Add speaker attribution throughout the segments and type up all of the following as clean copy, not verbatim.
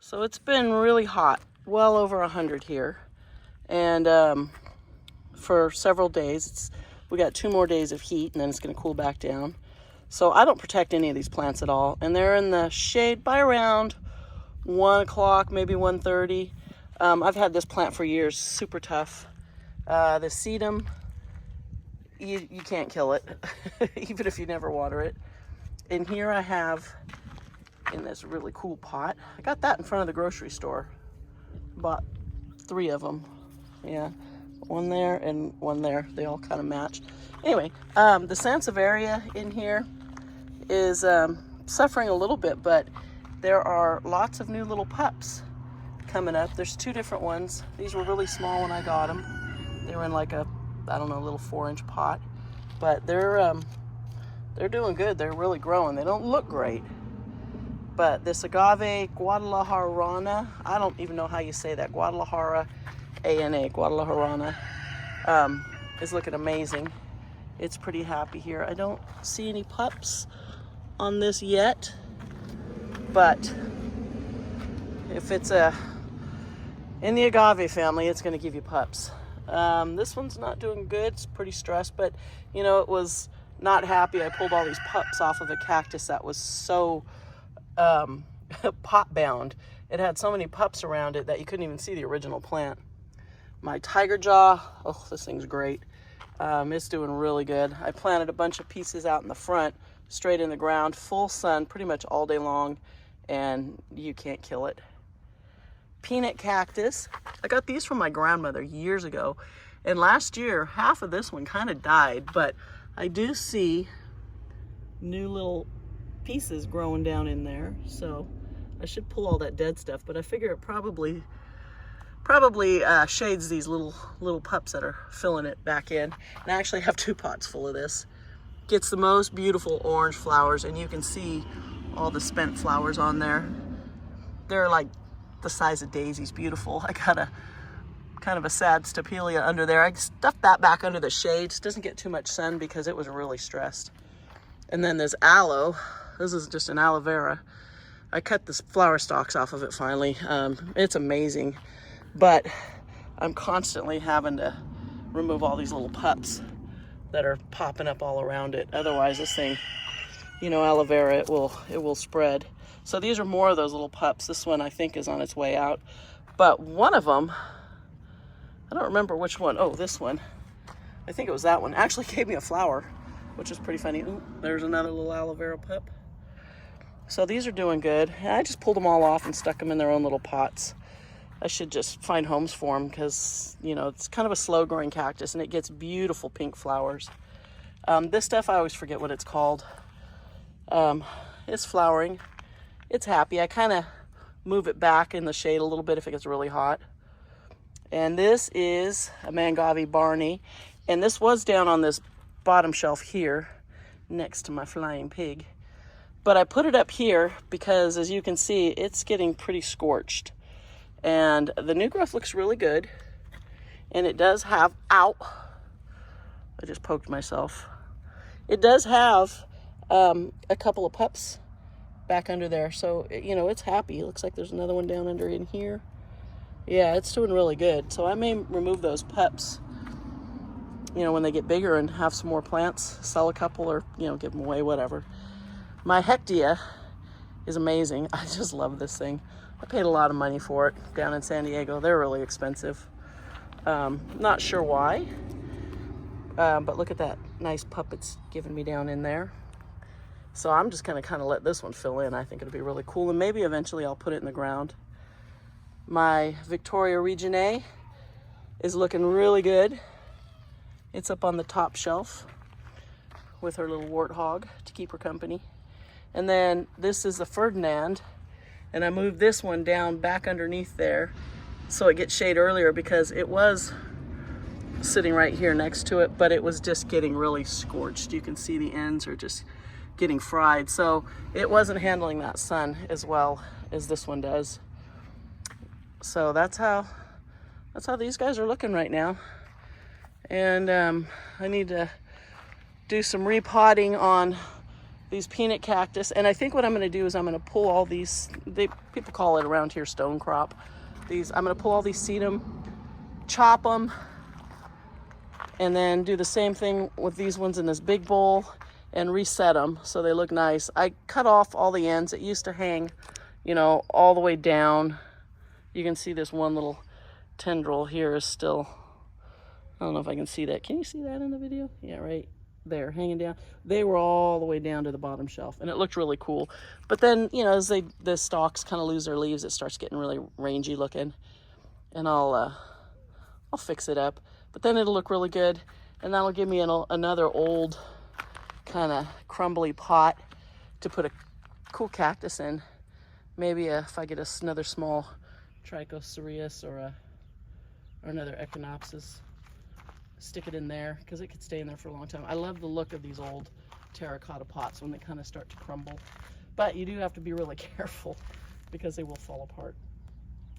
Speaker 1: So it's been really hot, well over 100 here. And for several days, we got 2 more days of heat and then it's gonna cool back down. So I don't protect any of these plants at all. And they're in the shade by around 1 o'clock, maybe 1:30. I've had this plant for years, super tough. The sedum, you can't kill it, even if you never water it. And here I have, in this really cool pot, I got that in front of the grocery store. Bought 3 of them. Yeah, one there and one there. They all kind of match. Anyway, the Sansevieria in here is suffering a little bit, but there are lots of new little pups coming up. There's 2 different ones. These were really small when I got them. They were in like a, I don't know, little 4-inch pot, but they're doing good. They're really growing. They don't look great, but this agave guadalajarana, I don't even know how you say that, Guadalajara ANA, Guadalajarana, is looking amazing. It's pretty happy here. I don't see any pups on this yet, but if it's in the agave family, it's going to give you pups. This one's not doing good. It's pretty stressed, but you know, it was not happy. I pulled all these pups off of a cactus that was so pot bound. It had so many pups around it that you couldn't even see the original plant. My tiger jaw, oh, this thing's great. It's doing really good. I planted a bunch of pieces out in the front, straight in the ground, full sun, pretty much all day long, and you can't kill it. Peanut cactus. I got these from my grandmother years ago, and last year half of this one kind of died, but I do see new little pieces growing down in there, so I should pull all that dead stuff, but I figure it probably shades these little pups that are filling it back in. And I actually have 2 pots full of this. Gets the most beautiful orange flowers, and you can see all the spent flowers on there. They're like the size of daisies, beautiful. I got a kind of a sad stapelia under there. I stuffed that back under the shades. Doesn't get too much sun because it was really stressed. And then there's aloe. This is just an aloe vera. I cut the flower stalks off of it finally. It's amazing, but I'm constantly having to remove all these little pups that are popping up all around it. Otherwise this thing, you know, aloe vera, it will spread. So these are more of those little pups. This one I think is on its way out, but one of them, I don't remember which one. Oh, this one, I think it was that one, actually gave me a flower, which is pretty funny. Ooh, there's another little aloe vera pup. So these are doing good. I just pulled them all off and stuck them in their own little pots. I should just find homes for them because, you know, it's kind of a slow growing cactus and it gets beautiful pink flowers. This stuff, I always forget what it's called. It's flowering. It's happy. I kind of move it back in the shade a little bit if it gets really hot. And this is a Mangave Barney. And this was down on this bottom shelf here next to my flying pig. But I put it up here because, as you can see, it's getting pretty scorched. And the new growth looks really good. And it does have, ow, I just poked myself. It does have a couple of pups back under there. So, you know, it's happy. It looks like there's another one down under in here. Yeah, it's doing really good. So I may remove those pups, you know, when they get bigger and have some more plants, sell a couple or, you know, give them away, whatever. My Hectia is amazing. I just love this thing. I paid a lot of money for it down in San Diego. They're really expensive. Not sure why, but look at that nice pup it's giving me down in there. So I'm just gonna kind of let this one fill in. I think it'll be really cool, and maybe eventually I'll put it in the ground. My Victoria Reginae is looking really good. It's up on the top shelf with her little warthog to keep her company. And then this is the Ferdinand, and I moved this one down back underneath there so it gets shade earlier because it was sitting right here next to it, but it was just getting really scorched. You can see the ends are just getting fried. So it wasn't handling that sun as well as this one does. So that's how these guys are looking right now. And I need to do some repotting on these peanut cactus. And I think what I'm going to do is I'm going to pull all these, people call it around here stone crop. I'm going to pull all these, seed them, chop them, and then do the same thing with these ones in this big bowl and reset them so they look nice. I cut off all the ends. It used to hang, you know, all the way down. You can see this one little tendril here is still, I don't know if I can see that. Can you see that in the video? Yeah, right there, hanging down. They were all the way down to the bottom shelf, and it looked really cool. But then, you know, as the stalks kind of lose their leaves, it starts getting really rangy looking. And I'll fix it up. But then it'll look really good, and that'll give me another old kind of crumbly pot to put a cool cactus in. Maybe if I get another small trichocereus or another echinopsis, stick it in there because it could stay in there for a long time. I love the look of these old terracotta pots when they kind of start to crumble, but you do have to be really careful because they will fall apart.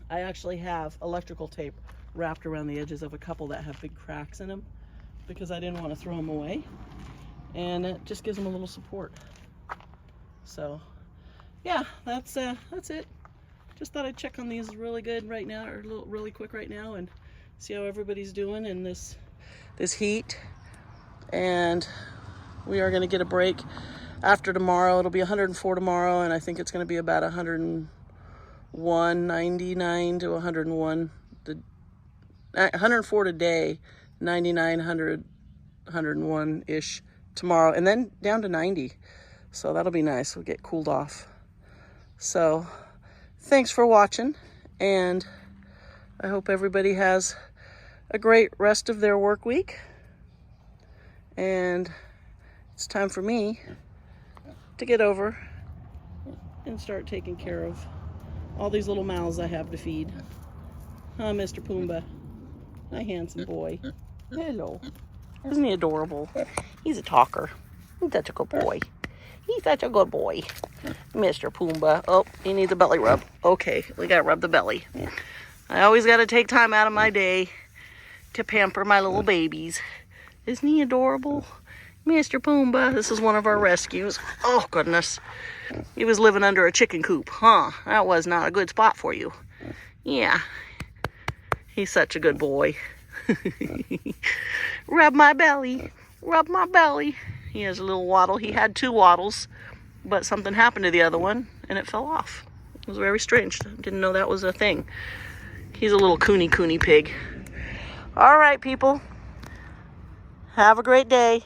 Speaker 1: I actually have electrical tape wrapped around the edges of a couple that have big cracks in them because I didn't want to throw them away, and it just gives them a little support. So yeah, that's it. Just thought I'd check on these really good right now, or really quick right now, and see how everybody's doing in this heat. And we are going to get a break after tomorrow. It'll be 104 tomorrow, and I think it's going to be about 101.99 to 101. 104 today, 99, 100, 101-ish tomorrow, and then down to 90. So that'll be nice. We'll get cooled off. So thanks for watching, and I hope everybody has a great rest of their work week. And it's time for me to get over and start taking care of all these little mouths I have to feed. Huh, Mr. Pumbaa? My handsome boy. Hello. Isn't he adorable? He's a talker. He's such a good boy. He's such a good boy. Mr. Pumbaa. Oh, he needs a belly rub. Okay, we gotta rub the belly. I always gotta take time out of my day to pamper my little babies. Isn't he adorable? Mr. Pumbaa. This is one of our rescues. Oh, goodness. He was living under a chicken coop, huh? That was not a good spot for you. Yeah. He's such a good boy. Rub my belly. Rub my belly. He has a little waddle. He had 2 waddles, but something happened to the other one, and it fell off. It was very strange. Didn't know that was a thing. He's a little coony pig. All right, people. Have a great day.